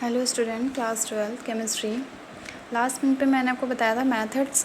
Hello student, class 12 chemistry. Last minute पे मैंने आपको बताया था methods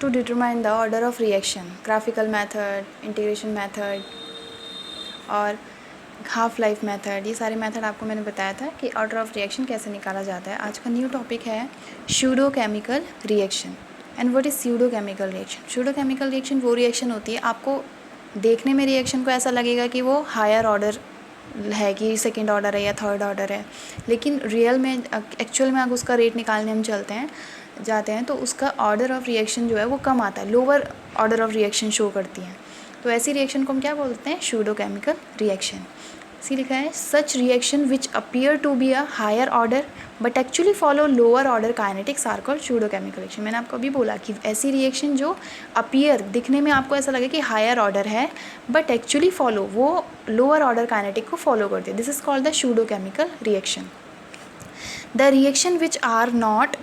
to determine the order of reaction, graphical method, integration method और हाफ लाइफ मेथड। ये सारे मेथड आपको मैंने बताया था कि ऑर्डर ऑफ रिएक्शन कैसे निकाला जाता है। आज का न्यू टॉपिक है pseudo chemical reaction. And what is pseudo chemical reaction? Pseudo chemical reaction वो रिएक्शन होती है, आपको देखने में रिएक्शन को ऐसा लगेगा कि वो हायर ऑर्डर है, कि सेकंड ऑर्डर है या थर्ड ऑर्डर है, लेकिन रियल में एक्चुअल में अगर उसका रेट निकालने हम जाते हैं तो उसका ऑर्डर ऑफ रिएक्शन जो है वो कम आता है, lower order of reaction show करती हैं। तो ऐसी रिएक्शन को हम क्या बोलते हैं? Pseudo chemical reaction. सी लिखा है such reaction which appear to be a higher order but actually follow lower order kinetics are called pseudo chemical reaction. मैंने आपको अभी बोला कि ऐसी रिएक्शन जो अपीयर, दिखने में आपको ऐसा लगे कि हायर ऑर्डर है बट एक्चुअली फॉलो, वो लोअर ऑर्डर काइनेटिक को फॉलो करती है। This is called the pseudo chemical reaction. The reaction which are not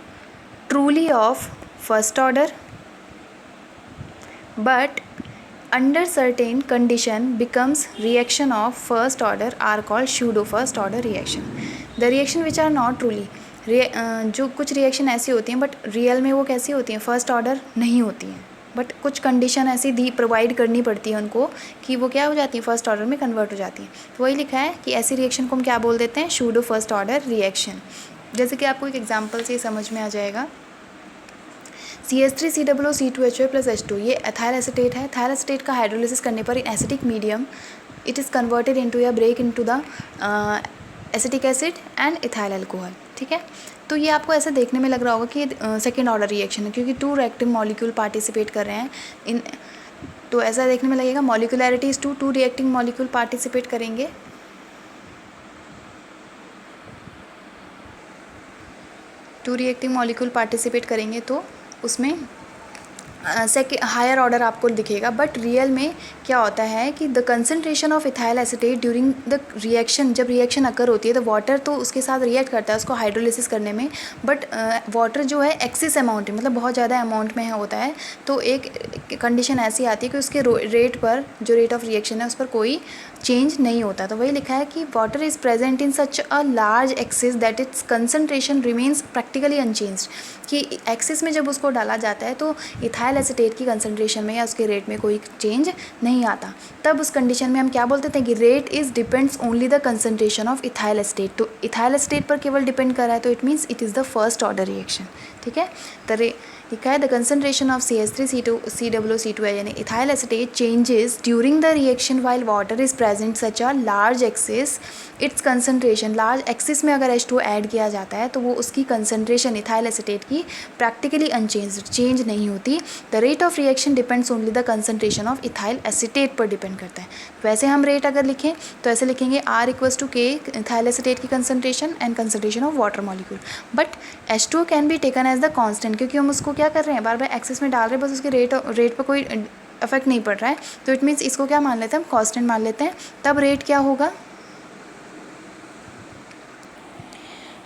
truly of first order but under certain condition becomes reaction of first order are called pseudo first order reaction. The reaction which are not truly जो कुछ reaction ऐसी होती हैं but real में वो कैसी होती हैं? फर्स्ट ऑर्डर नहीं होती हैं, बट कुछ कंडीशन ऐसी दी प्रोवाइड करनी पड़ती है उनको कि वो क्या हो जाती है? फर्स्ट ऑर्डर में कन्वर्ट हो जाती हैं। तो वही लिखा है कि ऐसी रिएक्शन को हम क्या बोल देते हैं? Pseudo first order reaction. जैसे कि आपको एक एग्जाम्पल से समझ में आ जाएगा। CH3COO C2HA + H2 ये एथाइल एसीटेट है। एथाइल एसीटेट का हाइड्रोलिसिस करने पर in acidic medium it is converted into या break into the acetic acid and ethyl alcohol. ठीक है, तो ये आपको ऐसा देखने में लग रहा होगा कि सेकेंड ऑर्डर रिएक्शन है, क्योंकि 2 रिएक्टिव मॉलिक्यूल पार्टिसिपेट कर रहे हैं इन, तो ऐसा देखने में लगेगा। मॉलिकुलैरिटी इज 2 रिएक्टिंग मॉलिक्यूल पार्टिसिपेट करेंगे, टू रिएक्टिंग मॉलिक्यूल पार्टिसिपेट करेंगे तो उसमें हायर ऑर्डर आपको दिखेगा। बट रियल में क्या होता है कि the concentration of ethyl acetate during the reaction, जब रिएक्शन अकर होती है तो वाटर तो उसके साथ रिएक्ट करता है उसको हाइड्रोलिसिस करने में, बट वाटर जो है एक्सेस अमाउंट, मतलब बहुत ज़्यादा अमाउंट में होता है। तो एक कंडीशन ऐसी आती है कि उसके रेट पर, जो रेट ऑफ रिएक्शन है उस पर कोई चेंज नहीं होता। तो वही लिखा है कि water is present in such a large access that it's concentration remains practically unchanged, कि एक्सेस में जब उसको डाला जाता है तो इथाइल एसीटेट की कंसनट्रेशन में या उसके रेट में कोई चेंज नहीं आता। तब उस कंडीशन में हम क्या बोलते हैं कि rate is depends only the concentration of ethyl acetate. तो इथाइल एसीटेट पर केवल डिपेंड कर रहा है, तो it means it is the first order reaction. ठीक है, तो लिखा है द कंसनट्रेशन ऑफ CH3COO यानी ethyl acetate changes during the reaction while water is present such a large access it's concentration. Large access में अगर H2 ऐड किया जाता है तो वो उसकी कंसनट्रेशन इथाइल एसीटेट की प्रैक्टिकली अनचेंज, चेंज नहीं होती। The rate of reaction depends only the concentration of ethyl acetate पर डिपेंड करता है। वैसे हम रेट अगर लिखें तो ऐसे लिखेंगे R = K इथाइल एसीटेट की concentration and concentration of water molecule. But H2 can be taken as the constant, क्योंकि हम उसको क्या कर रहे हैं? बार बार एक्सेस में डाल रहे हैं, बस उसके रेट पर कोई इफेक्ट नहीं पड़ रहा है। तो इट मीन्स इसको क्या मान लेते हैं? हम कांस्टेंट मान लेते हैं। तब रेट क्या होगा?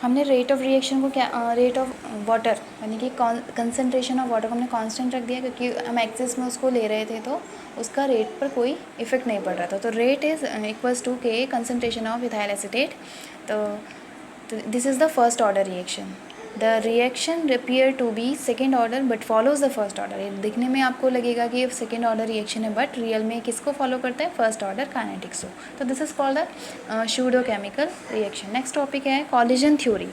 हमने रेट ऑफ रिएक्शन को क्या, रेट ऑफ वाटर यानी कि कंसनट्रेशन ऑफ वाटर को हमने कांस्टेंट रख दिया, क्योंकि हम एक्सेस में उसको ले रहे थे तो उसका रेट पर कोई इफेक्ट नहीं पड़ रहा था। तो rate is = K concentration of ethyl acetate. तो this is the first order reaction. The reaction appear to be second order but follows the first order. ये दिखने में आपको लगेगा कि ये सेकेंड ऑर्डर रिएक्शन है, बट रियल में किसको फॉलो करता है? फर्स्ट ऑर्डर काइनेटिक्स को। तो this is called the pseudo chemical reaction. Next topic है collision theory.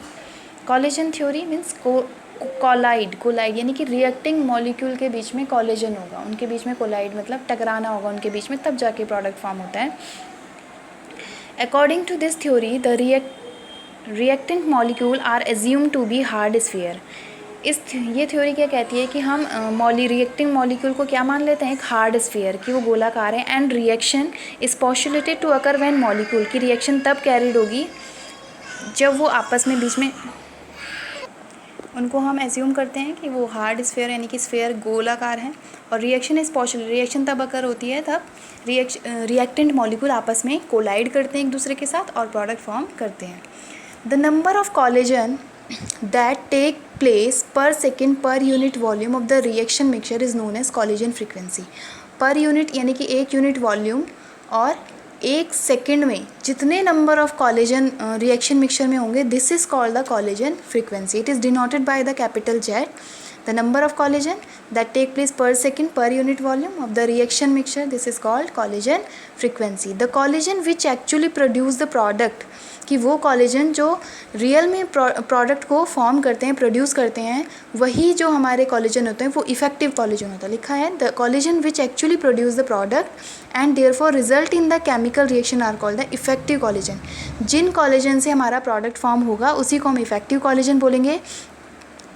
Collision theory means collide यानी कि रिएक्टिंग मॉलिक्यूल के बीच में कॉलिजन होगा, उनके बीच में कोलाइड मतलब टकराना होगा उनके बीच में, तब जाके प्रोडक्ट फॉर्म होता है। According to this theory the reactant molecule are assume to be hard sphere. ये थ्योरी क्या कहती है कि हम रिएक्टिंग मॉलिक्यूल को क्या मान लेते हैं? एक हार्ड स्फीयर, कि वो गोलाकार है। And reaction is postulated to occur when molecule की रिएक्शन तब कैरिड होगी जब वो आपस में बीच में, उनको हम एज्यूम करते हैं कि वो हार्ड स्फीयर यानी कि स्फीयर गोलाकार है, और रिएक्शन इज पॉसिबल, रिएक्शन तब अकर होती है तब रिएक्टेंट मॉलिक्यूल आपस में कोलाइड करते हैं एक दूसरे के साथ और प्रोडक्ट फॉर्म करते हैं। The number of collision that take place per second per unit volume of the reaction mixture is known as collision frequency. Per unit यानी कि एक यूनिट वॉल्यूम और एक सेकेंड में जितने number of collagen reaction mixture में होंगे, this is called the collagen frequency. It is denoted by the capital Z. The number of collision that take place per second per unit volume of the reaction mixture, this is called collision frequency. The collision which actually produce the product, कि वो collision जो real में product को form करते हैं, produce करते हैं, वही जो हमारे कॉलिजन होते हैं वो इफेक्टिव कॉलिजन होता है. लिखा है the collision which actually produce the product and therefore result in the chemical reaction are called the effective collision. जिन कॉलिजन से हमारा प्रोडक्ट फॉर्म होगा उसी को हम इफेक्टिव कॉलिजन बोलेंगे.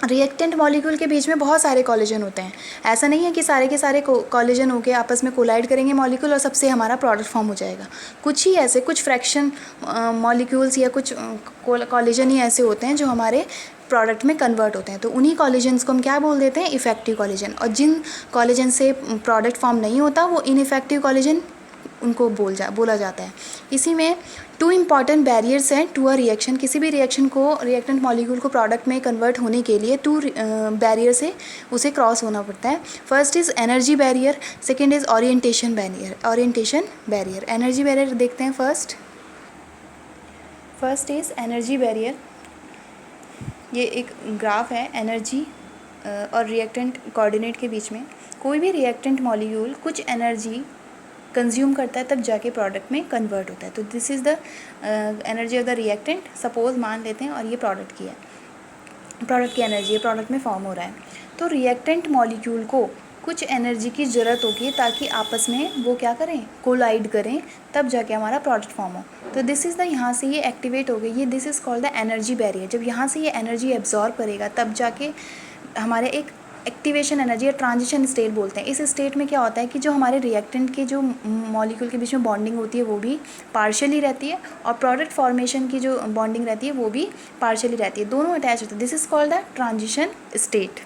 रिएक्टेंट मॉलिक्यूल के बीच में बहुत सारे कॉलिजन होते हैं. ऐसा नहीं है कि सारे के सारे कॉलिजन होके आपस में कोलाइड करेंगे मॉलिक्यूल और सबसे हमारा प्रोडक्ट फॉर्म हो जाएगा. कुछ ही ऐसे कुछ फ्रैक्शन मॉलिक्यूल्स या कुछ कॉलिजन ही ऐसे होते हैं जो हमारे प्रोडक्ट में कन्वर्ट होते हैं. तो उन्हीं कॉलिजन्स को हम क्या बोल देते हैं? Effective collision. और जिन कॉलिजन से प्रोडक्ट फॉर्म नहीं होता वो इनइफेक्टिव कॉलिजन उनको बोला जाता है. इसी में 2 इंपॉर्टेंट बैरियर्स हैं टू अ रिएक्शन. किसी भी रिएक्शन को, रिएक्टेंट मॉलिक्यूल को प्रोडक्ट में कन्वर्ट होने के लिए 2 बैरियर से उसे क्रॉस होना पड़ता है. First is energy barrier, second is orientation barrier. Energy barrier देखते हैं. First is energy barrier. ये एक ग्राफ है एनर्जी और रिएक्टेंट कोऑर्डिनेट के बीच में. कोई भी रिएक्टेंट मॉलिक्यूल कुछ एनर्जी कंज्यूम करता है तब जाके प्रोडक्ट में कन्वर्ट होता है. तो this is the energy of the reactant. Suppose मान लेते हैं और ये प्रोडक्ट की है, प्रोडक्ट की एनर्जी है, प्रोडक्ट में फॉर्म हो रहा है. तो रिएक्टेंट मॉलिक्यूल को कुछ एनर्जी की ज़रूरत होगी ताकि आपस में वो क्या करें? कोलाइड करें, तब जाके हमारा प्रोडक्ट फॉर्म हो. तो दिस इज़ द, यहाँ से ये एक्टिवेट हो गई, ये this is called the energy barrier. जब यहाँ से ये एनर्जी एब्जॉर्ब करेगा तब जाके हमारे एक एक्टिवेशन एनर्जी या ट्रांजिशन स्टेट बोलते हैं. इस स्टेट में क्या होता है कि जो हमारे रिएक्टेंट के जो मॉलिक्यूल के बीच में बॉन्डिंग होती है वो भी पार्शियली रहती है और प्रोडक्ट फॉर्मेशन की जो बॉन्डिंग रहती है वो भी पार्शियली रहती है. दोनों अटैच होते हैं. This is called the transition state.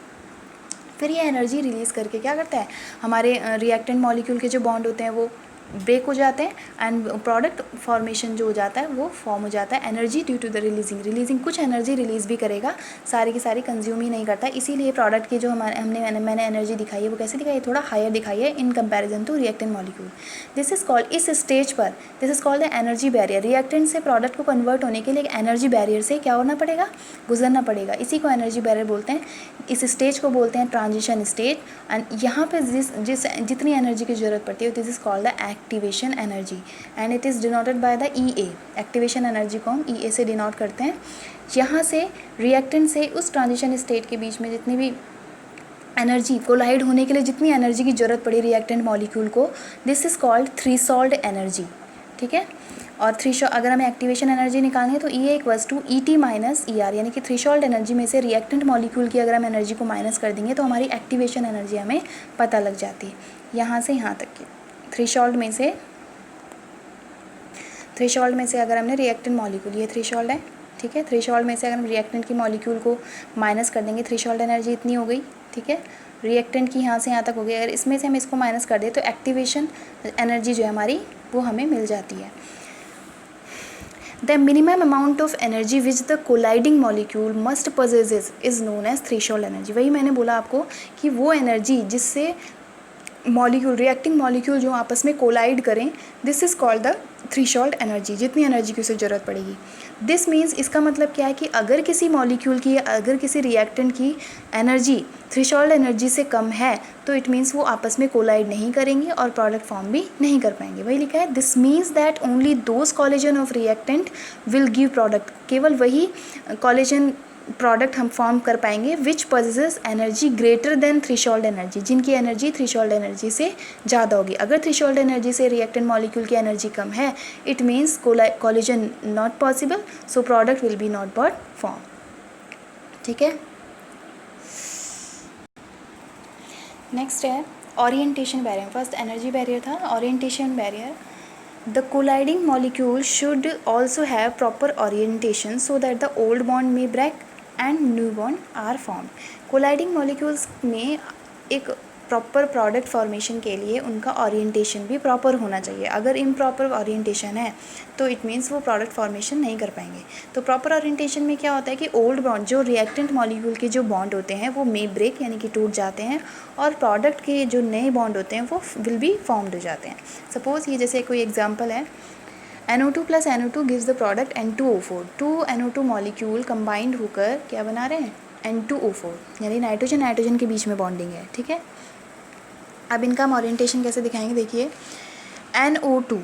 फिर ये एनर्जी रिलीज़ करके क्या करता है? हमारे रिएक्टेंट मॉलिक्यूल के जो बॉन्ड होते हैं वो ब्रेक हो जाते हैं एंड प्रोडक्ट फॉर्मेशन जो हो जाता है वो फॉर्म हो जाता है. Energy due to the releasing कुछ एनर्जी रिलीज़ भी करेगा, सारी की सारी कंज्यूम ही नहीं करता. इसीलिए प्रोडक्ट की जो मैंने एनर्जी दिखाई है वो कैसे दिखाई है? थोड़ा हायर दिखाई है in comparison to reactant molecule. This is called, इस स्टेज पर this is called the energy barrier. Reactant से प्रोडक्ट को कन्वर्ट होने के लिए एक एनर्जी बैरियर से क्या होना पड़ेगा? गुजरना पड़ेगा. इसी को एनर्जी बैरियर बोलते हैं. इस स्टेज को बोलते हैं ट्रांजिशन स्टेज. एंड यहाँ पर जितनी एनर्जी की ज़रूरत पड़ती है this is called the activation energy and it is denoted by the EA. Activation energy को हम EA से डिनोट करते हैं. यहाँ से रिएक्टेंट से उस ट्रांजिशन स्टेट के बीच में जितनी भी एनर्जी, कोलाइड होने के लिए जितनी एनर्जी की ज़रूरत पड़ी रिएक्टेंट मॉलिक्यूल को, this is called threshold energy. ठीक है. और अगर हमें एक्टिवेशन एनर्जी निकालनी है तो EA equals to ET minus ER, यानी कि थ्रेशोल्ड एनर्जी में से रिएक्टेंट मॉलिक्यूल की अगर हम एनर्जी को माइनस कर देंगे तो हमारी एक्टिवेशन एनर्जी हमें पता लग जाती है. यहाँ से यहाँ तक की थ्रेशोल्ड में से अगर हमने रिएक्टेंट मॉलिक्यूल, ये थ्रेशोल्ड है, ठीक है, थ्रेशोल्ड में से अगर हम रिएक्टेंट की मॉलिक्यूल को माइनस कर देंगे, थ्रेशोल्ड एनर्जी इतनी हो गई. ठीक है. रिएक्टेंट की यहाँ से यहाँ तक हो गई. अगर इसमें से हम इसको माइनस कर दें तो एक्टिवेशन एनर्जी जो है हमारी वो हमें मिल जाती है. The minimum amount of energy which the colliding molecule must possesses is known as threshold energy. वही मैंने बोला आपको कि वो एनर्जी जिससे मॉलिक्यूल, रिएक्टिंग मॉलिक्यूल जो आपस में कोलाइड करें, this is called the threshold energy. जितनी एनर्जी की उसे ज़रूरत पड़ेगी. दिस मीन्स, इसका मतलब क्या है कि अगर किसी मॉलिक्यूल की, अगर किसी रिएक्टेंट की एनर्जी थ्रेशोल्ड एनर्जी से कम है तो इट मीन्स वो आपस में कोलाइड नहीं करेंगे और प्रोडक्ट फॉर्म भी नहीं कर पाएंगे. वही लिखा है, this means that only those collision of reactant will give product. केवल वही कॉलिजन प्रोडक्ट हम फॉर्म कर पाएंगे which possesses energy greater than threshold energy, जिनकी एनर्जी थ्रेशोल्ड एनर्जी से ज़्यादा होगी. अगर थ्रेशोल्ड एनर्जी से रिएक्टेंट मॉलिक्यूल की एनर्जी कम है, it means collision not possible, so product will be not bought form. ठीक है. नेक्स्ट है orientation barrier. First energy barrier था, orientation barrier. The colliding molecule should also have proper orientation so that the old bond may break and new bond are formed. Colliding molecules में एक proper product formation के लिए उनका orientation भी proper होना चाहिए। अगर इम्प्रॉपर ओरिएंटेशन है तो इट मीन्स वो प्रोडक्ट फॉर्मेशन नहीं कर पाएंगे। तो प्रॉपर ओरिएंटेशन में क्या होता है कि ओल्ड बॉन्ड, जो रिएक्टेंट मॉलिक्यूल के जो बॉन्ड होते हैं वो मे ब्रेक यानी कि टूट जाते हैं, और प्रोडक्ट के जो नए बॉन्ड होते हैं वो विल बी फॉर्म्ड हो जाते हैं। सपोज़ ये जैसे कोई एग्जाम्पल है, NO2 + NO2 gives the product N2O4। 2 NO2 molecule combined होकर क्या बना रहे हैं, N2O4, यानी नाइट्रोजन नाइट्रोजन के बीच में बॉन्डिंग है, ठीक है। अब इनका हम ओरिएंटेशन कैसे दिखाएंगे, देखिए NO2,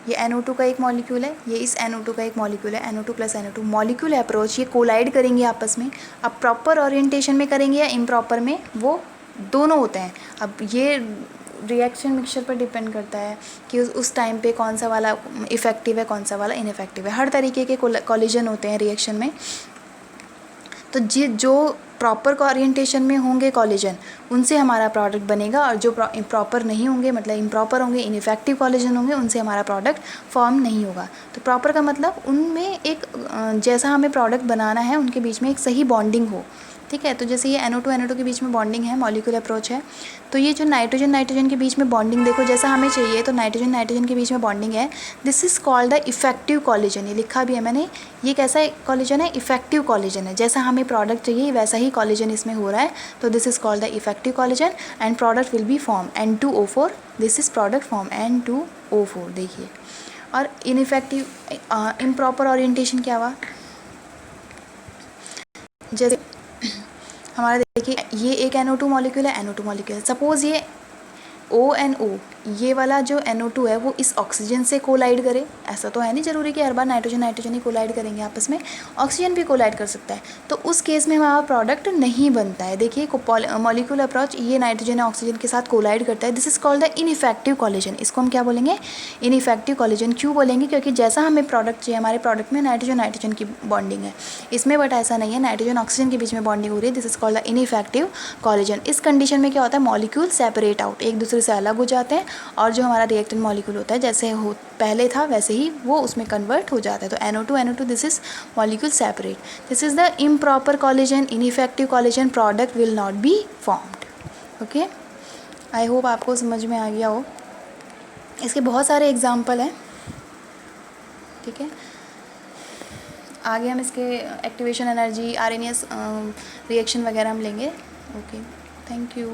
ये NO2 का एक मॉलिक्यूल है, ये इस NO2 का एक मॉलिक्यूल है, NO2 + NO2 मॉलिक्यूल अप्रोच, ये कोलाइड करेंगे आपस में। अब प्रॉपर ओरिएंटेशन में करेंगे या इम्प्रॉपर में, वो दोनों होते हैं। अब ये रिएक्शन मिक्सचर पर डिपेंड करता है कि उस टाइम पे कौन सा वाला इफ़ेक्टिव है, कौन सा वाला इनफेक्टिव है। हर तरीके के कॉलिजन होते हैं रिएक्शन में। तो जो प्रॉपर ओरिएंटेशन में होंगे कॉलिजन, उनसे हमारा प्रोडक्ट बनेगा, और जो प्रॉपर नहीं होंगे, मतलब इम्प्रॉपर होंगे, इनफेक्टिव कॉलिजन होंगे, उनसे हमारा प्रोडक्ट फॉर्म नहीं होगा। तो प्रॉपर का मतलब उनमें एक जैसा हमें प्रोडक्ट बनाना है उनके बीच में एक सही बॉन्डिंग हो, ठीक है। तो जैसे ये NO2 NO2 के बीच में बॉन्डिंग है, मॉलिक्यूल अप्रोच है। तो ये जो नाइट्रोजन नाइट्रोजन के बीच में बॉन्डिंग देखो जैसा हमें चाहिए, तो नाइट्रोजन नाइट्रोजन के बीच में बॉन्डिंग है। This is called the effective collision, ये लिखा भी है मैंने। ये कैसा कॉलिजन है, इफेक्टिव कॉलिजन है। जैसा हमें प्रोडक्ट चाहिए वैसा ही कॉलिजन इसमें हो रहा है, तो this is called the effective collision, and product will B form N2O4। This is product form N2O4, देखिए। और इनइफेक्टिव इम्प्रॉपर ओरिएंटेशन क्या हुआ, जैसे हमारा देखिए ये एक NO2 मॉलिक्यूल है, NO2 मॉलिक्यूल है। सपोज़ ये ONO, ये वाला जो NO2 है वो इस ऑक्सीजन से कोलाइड करे। ऐसा तो है नहीं ज़रूरी कि हर बार नाइट्रोजन नाइट्रोजन ही कोलाइड करेंगे आपस में, ऑक्सीजन भी कोलाइड कर सकता है। तो उस केस में हमारा प्रोडक्ट नहीं बनता है। देखिए मॉलिक्यूल अप्रोच, ये नाइट्रोजन ऑक्सीजन के साथ कोलाइड करता है। This is called the ineffective collision. इसको हम क्या बोलेंगे, इनइफेक्टिव कॉलिजन। क्यों बोलेंगे, क्योंकि जैसा हमें प्रोडक्ट चाहिए, हमारे प्रोडक्ट में नाइट्रोजन नाइट्रोजन की बॉन्डिंग है, इसमें बट ऐसा नहीं है, नाइट्रोजन ऑक्सीजन के बीच में बॉन्डिंग हो रही है। This is called the ineffective collision. इस कंडीशन में क्या होता है, मॉलिक्यूल सेपरेट आउट, एक दूसरे से अलग हो जाते हैं, और जो हमारा रिएक्टेंट मॉलिक्यूल होता है जैसे हो पहले था वैसे ही वो उसमें कन्वर्ट हो जाता है। तो NO2 NO2 this is molecule separate. This is the improper collision, ineffective collision, product will not be formed. Okay, I hope आपको समझ में आ गया हो। इसके बहुत सारे एग्जाम्पल हैं, ठीक है। आगे हम इसके एक्टिवेशन एनर्जी, RNAS रिएक्शन वगैरह हम लेंगे। Okay, thank you.